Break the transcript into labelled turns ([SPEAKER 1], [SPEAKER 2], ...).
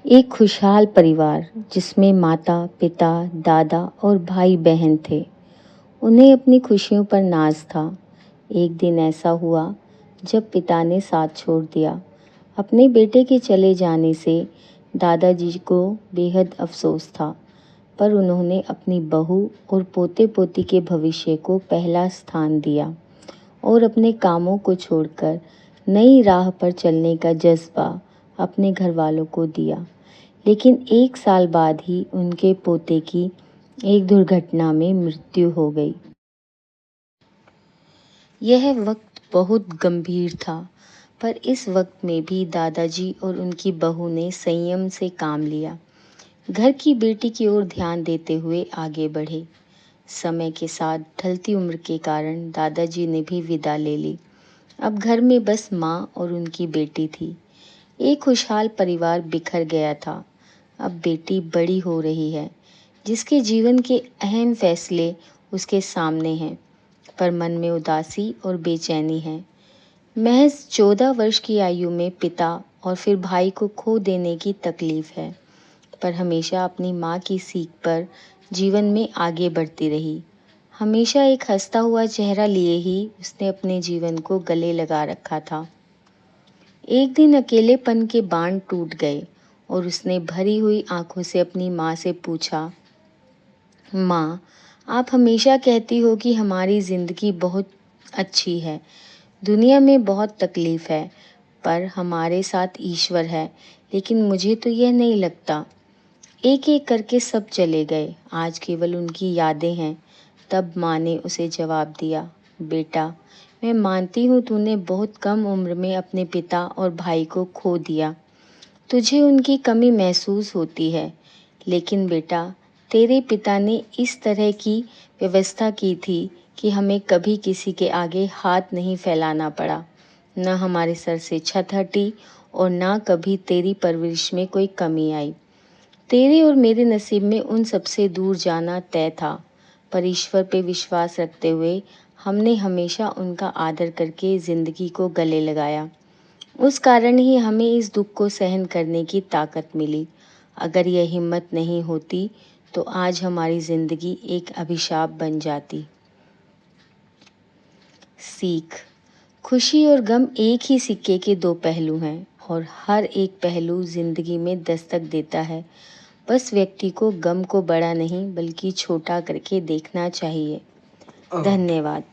[SPEAKER 1] एक खुशहाल परिवार जिसमें माता, पिता, दादा और भाई बहन थे। उन्हें अपनी खुशियों पर नाज था। एक दिन ऐसा हुआ जब पिता ने साथ छोड़ दिया। अपने बेटे के चले जाने से दादाजी को बेहद अफसोस था, पर उन्होंने अपनी बहू और पोते पोती के भविष्य को पहला स्थान दिया और अपने कामों को छोड़कर नई राह पर चलने का जज्बा अपने घर वालों को दिया। लेकिन 1 साल बाद ही उनके पोते की एक दुर्घटना में मृत्यु हो गई। यह वक्त बहुत गंभीर था, पर इस वक्त में भी दादाजी और उनकी बहू ने संयम से काम लिया। घर की बेटी की ओर ध्यान देते हुए आगे बढ़े। समय के साथ ढलती उम्र के कारण दादाजी ने भी विदा ले ली। अब घर में बस माँ और उनकी बेटी थी। एक खुशहाल परिवार बिखर गया था। अब बेटी बड़ी हो रही है, जिसके जीवन के अहम फैसले उसके सामने हैं, पर मन में उदासी और बेचैनी है। महज 14 वर्ष की आयु में पिता और फिर भाई को खो देने की तकलीफ है, पर हमेशा अपनी माँ की सीख पर जीवन में आगे बढ़ती रही। हमेशा एक हंसता हुआ चेहरा लिए ही उसने अपने जीवन को गले लगा रखा था। एक दिन अकेलेपन के बांध टूट गए और उसने भरी हुई आंखों से अपनी माँ से पूछा, माँ, आप हमेशा कहती हो कि हमारी ज़िंदगी बहुत अच्छी है, दुनिया में बहुत तकलीफ है, पर हमारे साथ ईश्वर है, लेकिन मुझे तो यह नहीं लगता। एक एक करके सब चले गए, आज केवल उनकी यादें हैं। तब माँ ने उसे जवाब दिया, बेटा, मैं मानती हूँ तूने बहुत कम उम्र में अपने पिता और भाई को खो दिया। तुझे उनकी कमी महसूस होती है, लेकिन बेटा, तेरे पिता ने इस तरह की व्यवस्था की थी कि हमें कभी किसी के आगे हाथ नहीं फैलाना पड़ा। न हमारे सर से छत हटी और ना कभी तेरी परवरिश में कोई कमी आई। तेरे और मेरे नसीब में उन सबसे दूर जाना तय था, पर ईश्वर पे विश्वास रखते हुए हमने हमेशा उनका आदर करके ज़िंदगी को गले लगाया। उस कारण ही हमें इस दुख को सहन करने की ताकत मिली। अगर यह हिम्मत नहीं होती तो आज हमारी ज़िंदगी एक अभिशाप बन जाती। सीख: खुशी और गम एक ही सिक्के के दो पहलू हैं और हर एक पहलू ज़िंदगी में दस्तक देता है। बस व्यक्ति को गम को बड़ा नहीं बल्कि छोटा करके देखना चाहिए। धन्यवाद।